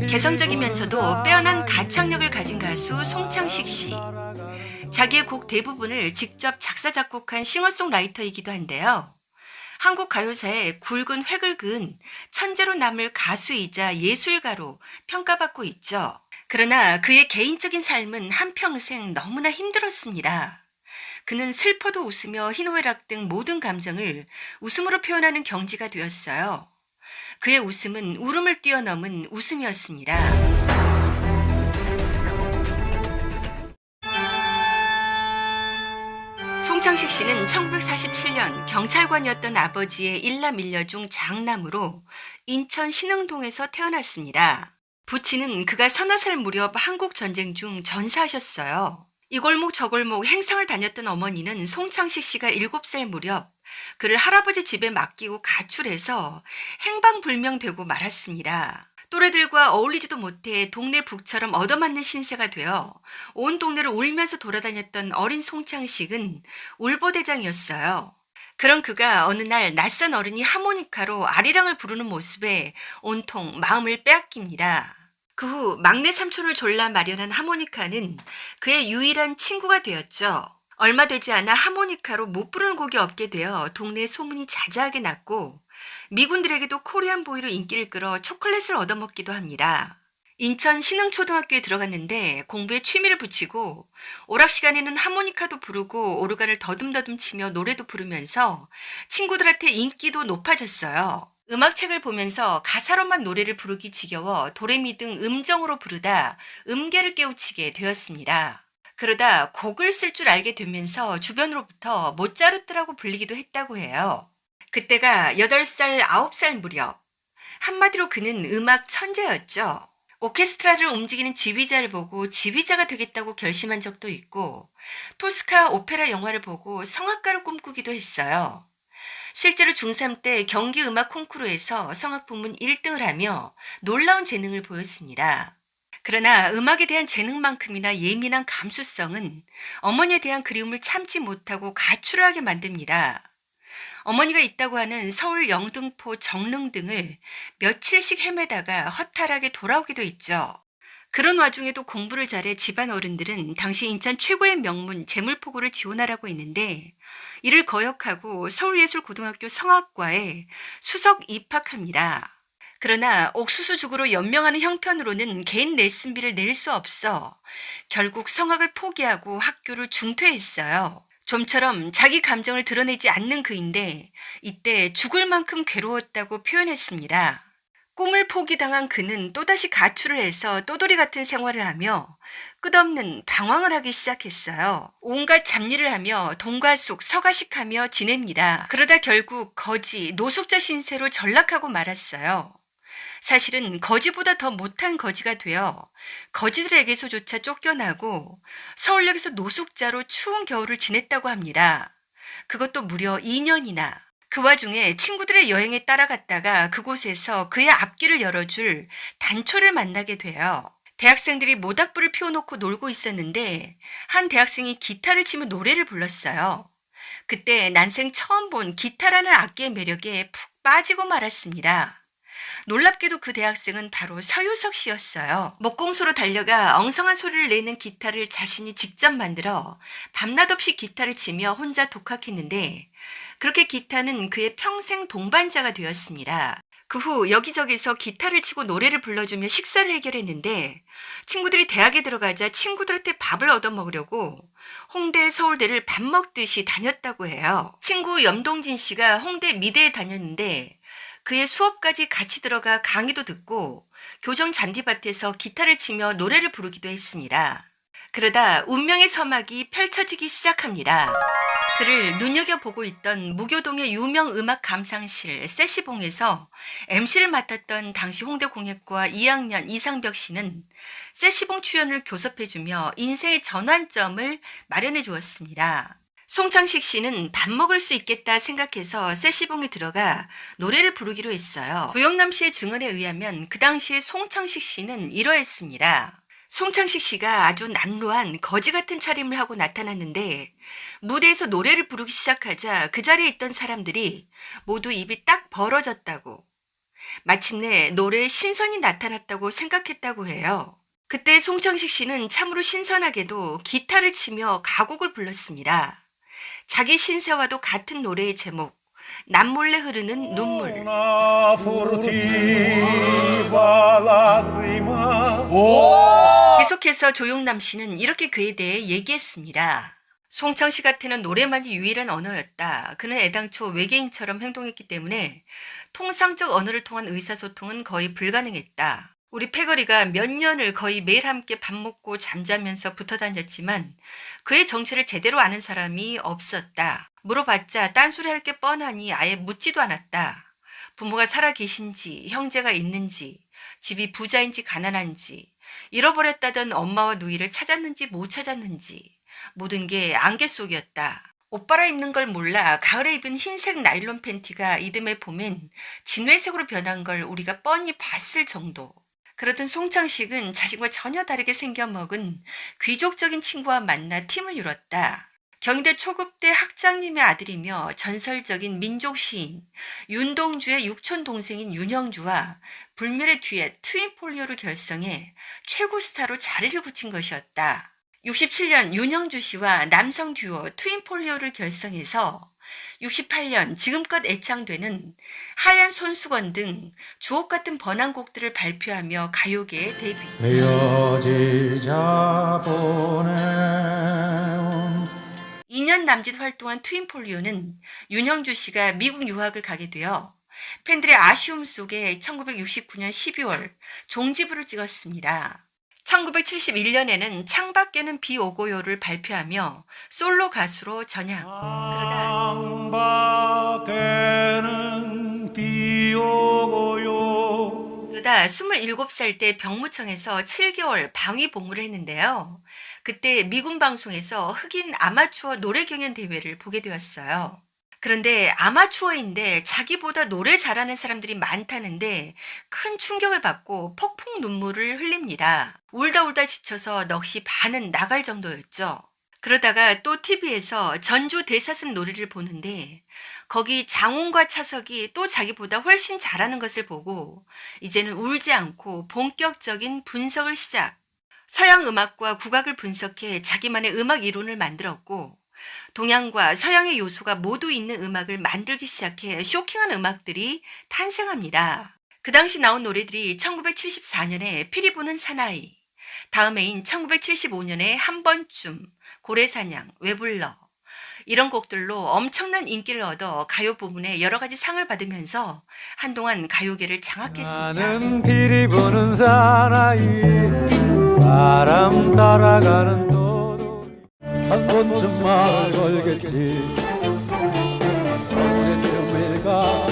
개성적이면서도 빼어난 가창력을 가진 가수 송창식 씨. 자기의 곡 대부분을 직접 작사 작곡한 싱어송라이터이기도 한데요. 한국 가요사에 굵은 획을 그은 천재로 남을 가수이자 예술가로 평가받고 있죠. 그러나 그의 개인적인 삶은 한평생 너무나 힘들었습니다. 그는 슬퍼도 웃으며 희노애락 등 모든 감정을 웃음으로 표현하는 경지가 되었어요. 그의 웃음은 울음을 뛰어넘은 웃음이었습니다. 송창식 씨는 1947년 경찰관이었던 아버지의 일남 일녀 중 장남으로 인천 신흥동에서 태어났습니다. 부친은 그가 서너 살 무렵 한국 전쟁 중 전사하셨어요. 이 골목 저 골목 행상을 다녔던 어머니는 송창식 씨가 7살 무렵 그를 할아버지 집에 맡기고 가출해서 행방불명되고 말았습니다. 또래들과 어울리지도 못해 동네 북처럼 얻어맞는 신세가 되어 온 동네를 울면서 돌아다녔던 어린 송창식은 울보대장이었어요. 그런 그가 어느 날 낯선 어른이 하모니카로 아리랑을 부르는 모습에 온통 마음을 빼앗깁니다. 그 후 막내 삼촌을 졸라 마련한 하모니카는 그의 유일한 친구가 되었죠. 얼마 되지 않아 하모니카로 못 부르는 곡이 없게 되어 동네에 소문이 자자하게 났고 미군들에게도 코리안 보이로 인기를 끌어 초콜릿을 얻어먹기도 합니다. 인천 신흥초등학교에 들어갔는데 공부에 취미를 붙이고 오락 시간에는 하모니카도 부르고 오르간을 더듬더듬 치며 노래도 부르면서 친구들한테 인기도 높아졌어요. 음악책을 보면서 가사로만 노래를 부르기 지겨워 도레미 등 음정으로 부르다 음계를 깨우치게 되었습니다. 그러다 곡을 쓸 줄 알게 되면서 주변으로부터 모차르트라고 불리기도 했다고 해요. 그때가 8살, 9살 무렵. 한마디로 그는 음악 천재였죠. 오케스트라를 움직이는 지휘자를 보고 지휘자가 되겠다고 결심한 적도 있고 토스카 오페라 영화를 보고 성악가를 꿈꾸기도 했어요. 실제로 중3 때 경기음악 콩쿠르에서 성악 부문 1등을 하며 놀라운 재능을 보였습니다. 그러나 음악에 대한 재능만큼이나 예민한 감수성은 어머니에 대한 그리움을 참지 못하고 가출을 하게 만듭니다. 어머니가 있다고 하는 서울 영등포 정릉 등을 며칠씩 헤매다가 허탈하게 돌아오기도 했죠. 그런 와중에도 공부를 잘해 집안 어른들은 당시 인천 최고의 명문 재물포고를 지원하라고 했는데 이를 거역하고 서울예술고등학교 성악과에 수석 입학합니다. 그러나 옥수수죽으로 연명하는 형편으로는 개인 레슨비를 낼 수 없어 결국 성악을 포기하고 학교를 중퇴했어요. 좀처럼 자기 감정을 드러내지 않는 그인데 이때 죽을 만큼 괴로웠다고 표현했습니다. 꿈을 포기당한 그는 또다시 가출을 해서 또돌이 같은 생활을 하며 끝없는 방황을 하기 시작했어요. 온갖 잡일을 하며 동가숙, 서가식하며 지냅니다. 그러다 결국 거지, 노숙자 신세로 전락하고 말았어요. 사실은 거지보다 더 못한 거지가 되어 거지들에게서조차 쫓겨나고 서울역에서 노숙자로 추운 겨울을 지냈다고 합니다. 그것도 무려 2년이나. 그 와중에 친구들의 여행에 따라갔다가 그곳에서 그의 앞길을 열어줄 단초를 만나게 돼요. 대학생들이 모닥불을 피워놓고 놀고 있었는데 한 대학생이 기타를 치며 노래를 불렀어요. 그때 난생 처음 본 기타라는 악기의 매력에 푹 빠지고 말았습니다. 놀랍게도 그 대학생은 바로 서유석 씨였어요. 목공소로 달려가 엉성한 소리를 내는 기타를 자신이 직접 만들어 밤낮 없이 기타를 치며 혼자 독학했는데 그렇게 기타는 그의 평생 동반자가 되었습니다. 그 후 여기저기서 기타를 치고 노래를 불러주며 식사를 해결했는데 친구들이 대학에 들어가자 친구들한테 밥을 얻어먹으려고 홍대, 서울대를 밥 먹듯이 다녔다고 해요. 친구 염동진 씨가 홍대 미대에 다녔는데 그의 수업까지 같이 들어가 강의도 듣고 교정 잔디밭에서 기타를 치며 노래를 부르기도 했습니다. 그러다 운명의 서막이 펼쳐지기 시작합니다. 그를 눈여겨보고 있던 무교동의 유명 음악 감상실 세시봉에서 MC를 맡았던 당시 홍대공예과 2학년 이상벽 씨는 세시봉 출연을 교섭해주며 인생의 전환점을 마련해 주었습니다. 송창식 씨는 밥 먹을 수 있겠다 생각해서 세시봉에 들어가 노래를 부르기로 했어요. 구영남 씨의 증언에 의하면 그 당시에 송창식 씨는 이러했습니다. 송창식 씨가 아주 난로한 거지 같은 차림을 하고 나타났는데 무대에서 노래를 부르기 시작하자 그 자리에 있던 사람들이 모두 입이 딱 벌어졌다고. 마침내 노래에 신선이 나타났다고 생각했다고 해요. 그때 송창식 씨는 참으로 신선하게도 기타를 치며 가곡을 불렀습니다. 자기 신세와도 같은 노래의 제목, 남몰래 흐르는 눈물. Una furtiva lacrima. 계속해서 조용남 씨는 이렇게 그에 대해 얘기했습니다. 송창 씨 같아는 노래만이 유일한 언어였다. 그는 애당초 외계인처럼 행동했기 때문에 통상적 언어를 통한 의사소통은 거의 불가능했다. 우리 패거리가 몇 년을 거의 매일 함께 밥 먹고 잠자면서 붙어 다녔지만 그의 정체를 제대로 아는 사람이 없었다. 물어봤자 딴소리 할 게 뻔하니 아예 묻지도 않았다. 부모가 살아 계신지, 형제가 있는지, 집이 부자인지 가난한지, 잃어버렸다던 엄마와 누이를 찾았는지 못 찾았는지 모든 게 안개 속이었다. 오빠라 입는 걸 몰라 가을에 입은 흰색 나일론 팬티가 이듬해 봄엔 진회색으로 변한 걸 우리가 뻔히 봤을 정도. 그러던 송창식은 자신과 전혀 다르게 생겨먹은 귀족적인 친구와 만나 팀을 이뤘다. 경희대 초급대 학장님의 아들이며 전설적인 민족 시인 윤동주의 육촌 동생인 윤형주와 불멸의 듀엣 트윈폴리오를 결성해 최고 스타로 자리를 굳힌 것이었다. 67년 윤형주 씨와 남성 듀오 트윈폴리오를 결성해서 68년 지금껏 애창되는 하얀 손수건 등 주옥 같은 번안곡들을 발표하며 가요계에 데뷔. 헤어지자 보내온 2년 남짓 활동한 트윈폴리오는 윤형주 씨가 미국 유학을 가게 되어 팬들의 아쉬움 속에 1969년 12월 종지부를 찍었습니다. 1971년에는 창밖에는 비 오고요를 발표하며 솔로 가수로 전향. 창밖에는 비 오고요. 그러다 27살 때 병무청에서 7개월 방위 복무를 했는데요. 그때 미군 방송에서 흑인 아마추어 노래 경연 대회를 보게 되었어요. 그런데 아마추어인데 자기보다 노래 잘하는 사람들이 많다는데 큰 충격을 받고 폭풍 눈물을 흘립니다. 울다 울다 지쳐서 넋이 반은 나갈 정도였죠. 그러다가 또 TV에서 전주 대사슴 노래를 보는데 거기 장훈과 차석이 또 자기보다 훨씬 잘하는 것을 보고 이제는 울지 않고 본격적인 분석을 시작. 서양 음악과 국악을 분석해 자기만의 음악 이론을 만들었고 동양과 서양의 요소가 모두 있는 음악을 만들기 시작해 쇼킹한 음악들이 탄생합니다. 그 당시 나온 노래들이 1974년에 피리 부는 사나이, 다음해인 1975년에 한 번쯤, 고래사냥, 왜 불러 이런 곡들로 엄청난 인기를 얻어 가요 부문에 여러 가지 상을 받으면서 한동안 가요계를 장악했습니다. 나는 피리 부는 사나이 바람 따라가는 도둑 한 번쯤 말 걸겠지 언제쯤일까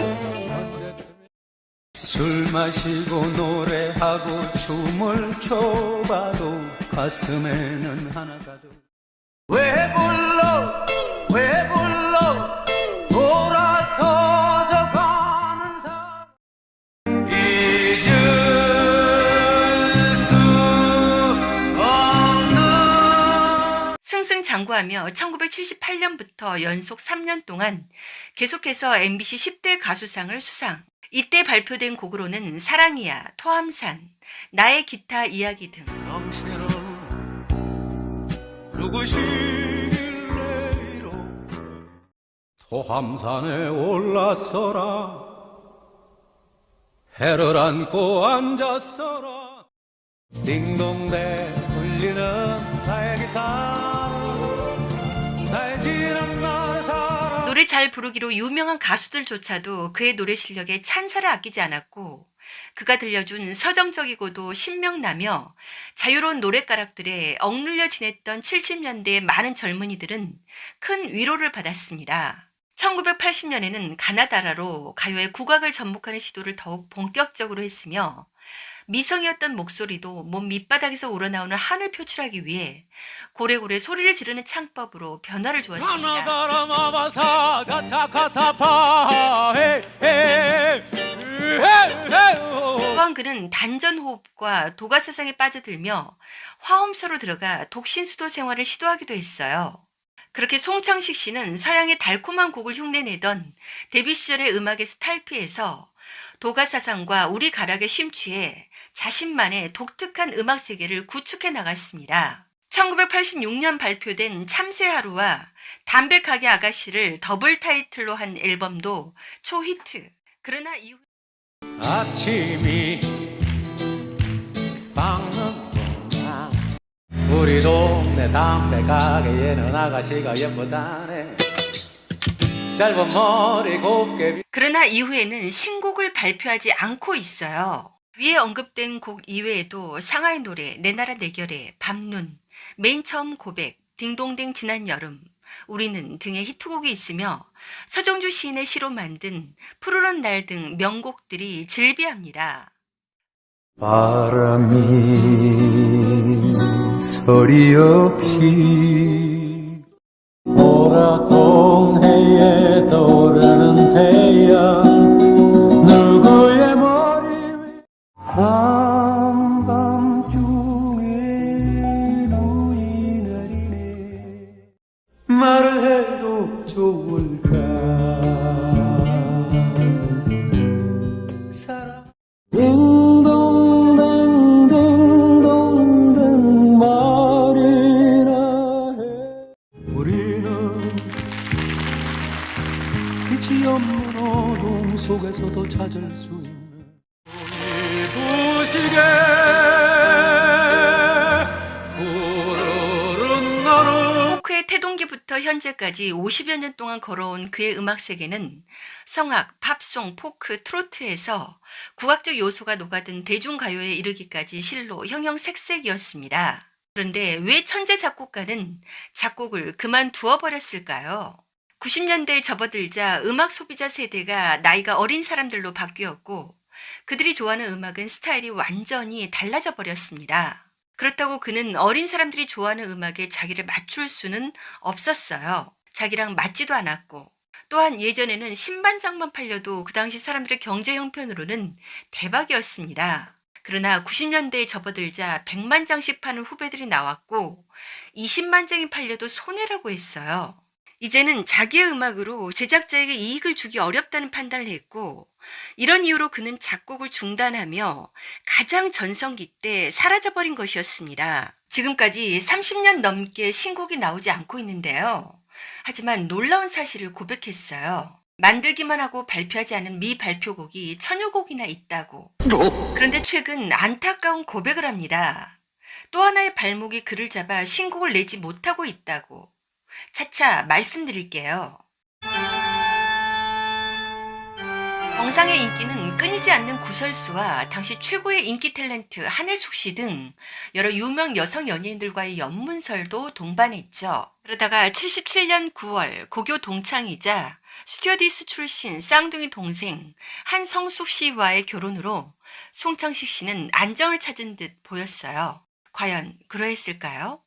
술 마시고 노래하고 춤을 춰봐도 가슴에는 하나가 더 왜 불러 돌아서서 가는 사람 잊을 수 없는 승승장구하며 1978년부터 연속 3년 동안 계속해서 MBC 10대 가수상을 수상. 이때 발표된 곡으로는 사랑이야, 토함산, 나의 기타 이야기 등. 당신은 누구시길래 이렇게 토함산에 올라서라 해를 안고 앉았어라 딩동대 울리는 나의 기타는 나의 지난 날의 사랑 노래 잘 부르기로 유명한 가수들조차도 그의 노래 실력에 찬사를 아끼지 않았고 그가 들려준 서정적이고도 신명나며 자유로운 노랫가락들에 억눌려 지냈던 70년대의 많은 젊은이들은 큰 위로를 받았습니다. 1980년에는 가나다라로 가요의 국악을 접목하는 시도를 더욱 본격적으로 했으며 미성이었던 목소리도 몸 밑바닥에서 우러나오는 한을 표출하기 위해 고래고래 소리를 지르는 창법으로 변화를 주었습니다. 또한 그는 단전호흡과 도가사상에 빠져들며 화엄서로 들어가 독신수도 생활을 시도하기도 했어요. 그렇게 송창식 씨는 서양의 달콤한 곡을 흉내내던 데뷔 시절의 음악에서 탈피해서 도가사상과 우리 가락에 심취해 자신만의 독특한 음악 세계를 구축해 나갔습니다. 1986년 발표된 참새하루와 담배가게 아가씨를 더블 타이틀로 한 앨범도 초히트. 그러나 이후 아침이 밝는구나. 우리 동네 담배 가게에는 아가씨가 예쁘다네. 짧은 머리 곱게 그러나 이후에는 신곡을 발표하지 않고 있어요. 위에 언급된 곡 이외에도 상하이 노래, 내 나라 내 결에, 밤눈, 맨 처음 고백, 딩동댕 지난 여름, 우리는 등의 히트곡이 있으며 서정주 시인의 시로 만든 푸르른 날 등 명곡들이 즐비합니다. 바람이 소리 없이 보라 동해에 떠오르는 태양 누구의 머리 위 한밤중에 눈이 내리네. 말을 해도 좋을까 사랑 딩동댕딩동댕 말이나 해. 우리는 빛이 없는 어둠 속에서도 찾을 수 있는 부시게 푸르른 나를. 포크의 태동기부터 현재까지 50여 년 동안 걸어온 그의 음악 세계는 성악, 팝송, 포크, 트로트에서 국악적 요소가 녹아든 대중가요에 이르기까지 실로 형형색색이었습니다. 그런데 왜 천재 작곡가는 작곡을 그만두어 버렸을까요? 90년대에 접어들자 음악 소비자 세대가 나이가 어린 사람들로 바뀌었고 그들이 좋아하는 음악은 스타일이 완전히 달라져 버렸습니다. 그렇다고 그는 어린 사람들이 좋아하는 음악에 자기를 맞출 수는 없었어요. 자기랑 맞지도 않았고 또한 예전에는 신반장만 팔려도 그 당시 사람들의 경제 형편으로는 대박이었습니다. 그러나 90년대에 접어들자 100만 장씩 파는 후배들이 나왔고 20만 장이 팔려도 손해라고 했어요. 이제는 자기의 음악으로 제작자에게 이익을 주기 어렵다는 판단을 했고 이런 이유로 그는 작곡을 중단하며 가장 전성기 때 사라져버린 것이었습니다. 지금까지 30년 넘게 신곡이 나오지 않고 있는데요. 하지만 놀라운 사실을 고백했어요. 만들기만 하고 발표하지 않은 미발표곡이 1000여 곡이나 있다고. 그런데 최근 안타까운 고백을 합니다. 또 하나의 발목이 그를 잡아 신곡을 내지 못하고 있다고. 차차 말씀드릴게요. 정상의 인기는 끊이지 않는 구설수와 당시 최고의 인기 탤런트 한혜숙 씨 등 여러 유명 여성 연예인들과의 연문설도 동반했죠. 그러다가 77년 9월 고교 동창이자 스튜어디스 출신 쌍둥이 동생 한성숙 씨와의 결혼으로 송창식 씨는 안정을 찾은 듯 보였어요. 과연 그러했을까요?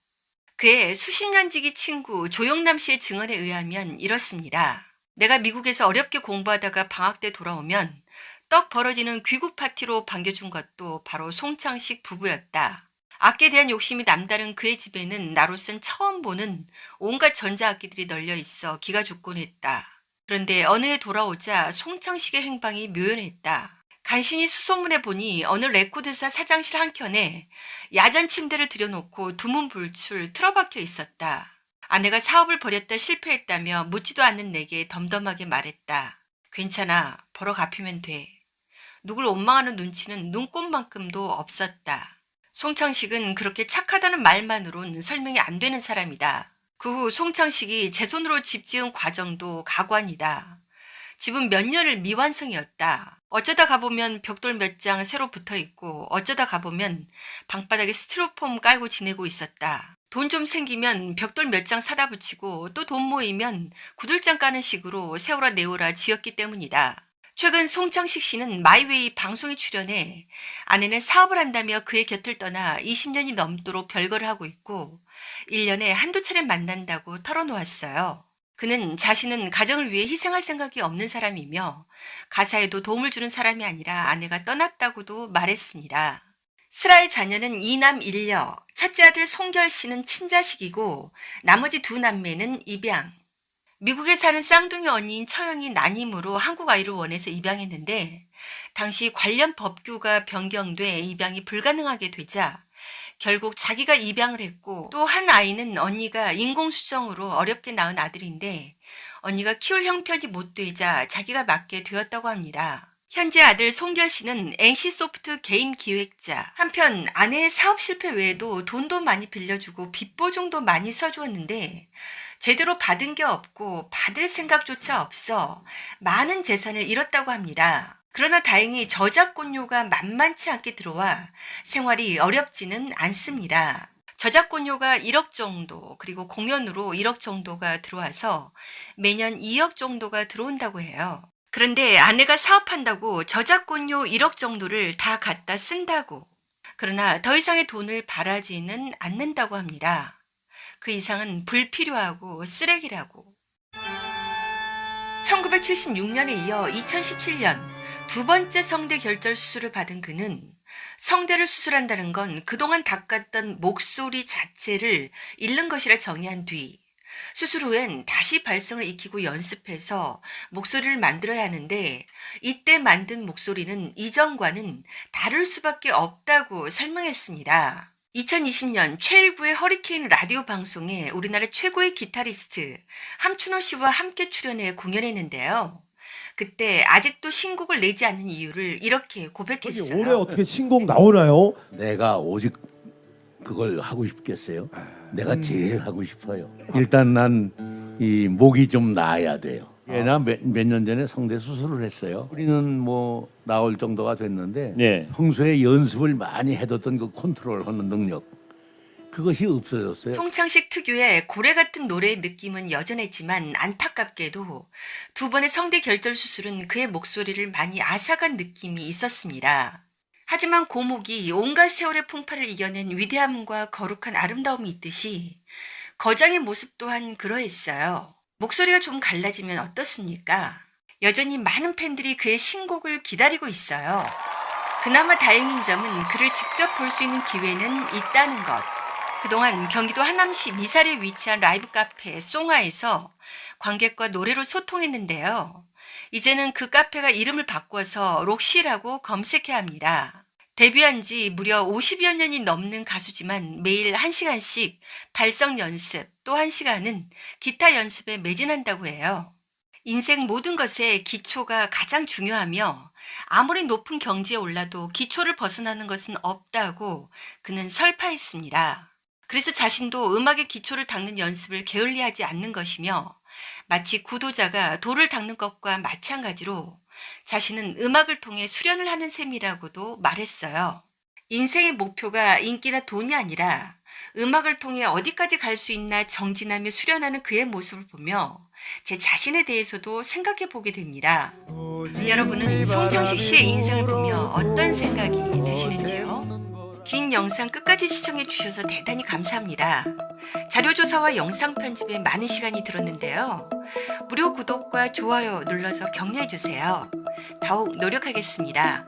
그의 수십 년 지기 친구 조영남 씨의 증언에 의하면 이렇습니다. 내가 미국에서 어렵게 공부하다가 방학 때 돌아오면 떡 벌어지는 귀국 파티로 반겨준 것도 바로 송창식 부부였다. 악기에 대한 욕심이 남다른 그의 집에는 나로선 처음 보는 온갖 전자악기들이 널려 있어 기가 죽곤 했다. 그런데 어느 해 돌아오자 송창식의 행방이 묘연했다. 간신히 수소문해 보니 어느 레코드사 사장실 한켠에 야전 침대를 들여놓고 두문불출 틀어박혀 있었다. 아내가 사업을 벌였다 실패했다며 묻지도 않는 내게 덤덤하게 말했다. 괜찮아. 벌어 갚으면 돼. 누굴 원망하는 눈치는 눈꼽만큼도 없었다. 송창식은 그렇게 착하다는 말만으론 설명이 안 되는 사람이다. 그 후 송창식이 제 손으로 집 지은 과정도 가관이다. 집은 몇 년을 미완성이었다. 어쩌다 가보면 벽돌 몇 장 새로 붙어 있고 어쩌다 가보면 방바닥에 스티로폼 깔고 지내고 있었다. 돈 좀 생기면 벽돌 몇 장 사다 붙이고 또 돈 모이면 구들장 까는 식으로 세워라 내오라 지었기 때문이다. 최근 송창식 씨는 마이웨이 방송에 출연해 아내는 사업을 한다며 그의 곁을 떠나 20년이 넘도록 별거를 하고 있고 1년에 한두 차례 만난다고 털어놓았어요. 그는 자신은 가정을 위해 희생할 생각이 없는 사람이며 가사에도 도움을 주는 사람이 아니라 아내가 떠났다고도 말했습니다. 슬아의 자녀는 2남 1녀, 첫째 아들 송결 씨는 친자식이고 나머지 두 남매는 입양. 미국에 사는 쌍둥이 언니인 처형이 난임으로 한국 아이를 원해서 입양했는데 당시 관련 법규가 변경돼 입양이 불가능하게 되자 결국 자기가 입양을 했고 또 한 아이는 언니가 인공수정으로 어렵게 낳은 아들인데 언니가 키울 형편이 못 되자 자기가 맡게 되었다고 합니다. 현재 아들 송결 씨는 NC소프트 게임 기획자. 한편 아내의 사업 실패 외에도 돈도 많이 빌려주고 빚보증도 많이 써주었는데 제대로 받은 게 없고 받을 생각조차 없어 많은 재산을 잃었다고 합니다. 그러나 다행히 저작권료가 만만치 않게 들어와 생활이 어렵지는 않습니다. 저작권료가 1억 정도, 그리고 공연으로 1억 정도가 들어와서 매년 2억 정도가 들어온다고 해요. 그런데 아내가 사업한다고 저작권료 1억 정도를 다 갖다 쓴다고. 그러나 더 이상의 돈을 바라지는 않는다고 합니다. 그 이상은 불필요하고 쓰레기라고. 1976년에 이어 2017년 두 번째 성대 결절 수술을 받은 그는 성대를 수술한다는 건 그동안 닦았던 목소리 자체를 잃는 것이라 정의한 뒤 수술 후엔 다시 발성을 익히고 연습해서 목소리를 만들어야 하는데 이때 만든 목소리는 이전과는 다를 수밖에 없다고 설명했습니다. 2020년 최일구의 허리케인 라디오 방송에 우리나라 최고의 기타리스트 함춘호 씨와 함께 출연해 공연했는데요. 그때 아직도 신곡을 내지 않는 이유를 이렇게 고백했어요. 올해 어떻게 신곡 나오나요? 내가 오직 그걸 하고 싶겠어요? 내가 제일 하고 싶어요. 일단 난 이 목이 좀 나아야 돼요. 나 몇 년 전에 성대 수술을 했어요. 우리는 뭐 나올 정도가 됐는데 예. 평소에 연습을 많이 해뒀던 그 컨트롤하는 능력 그것이 없어졌어요. 송창식 특유의 고래 같은 노래의 느낌은 여전했지만 안타깝게도 두 번의 성대 결절 수술은 그의 목소리를 많이 앗아간 느낌이 있었습니다. 하지만 고목이 온갖 세월의 풍파를 이겨낸 위대함과 거룩한 아름다움이 있듯이 거장의 모습 또한 그러했어요. 목소리가 좀 갈라지면 어떻습니까? 여전히 많은 팬들이 그의 신곡을 기다리고 있어요. 그나마 다행인 점은 그를 직접 볼 수 있는 기회는 있다는 것. 그동안 경기도 하남시 미사리에 위치한 라이브 카페 송화에서 관객과 노래로 소통했는데요. 이제는 그 카페가 이름을 바꿔서 록시라고 검색해야 합니다. 데뷔한 지 무려 50여 년이 넘는 가수지만 매일 1시간씩 발성 연습, 또 1시간은 기타 연습에 매진한다고 해요. 인생 모든 것에 기초가 가장 중요하며 아무리 높은 경지에 올라도 기초를 벗어나는 것은 없다고 그는 설파했습니다. 그래서 자신도 음악의 기초를 닦는 연습을 게을리하지 않는 것이며 마치 구도자가 돌을 닦는 것과 마찬가지로 자신은 음악을 통해 수련을 하는 셈이라고도 말했어요. 인생의 목표가 인기나 돈이 아니라 음악을 통해 어디까지 갈 수 있나 정진하며 수련하는 그의 모습을 보며 제 자신에 대해서도 생각해 보게 됩니다. 여러분은 송창식 씨의 인생을 보며 어떤 생각이 드시는지요? 긴 영상 끝까지 시청해 주셔서 대단히 감사합니다. 자료조사와 영상 편집에 많은 시간이 들었는데요. 무료 구독과 좋아요 눌러서 격려해 주세요. 더욱 노력하겠습니다.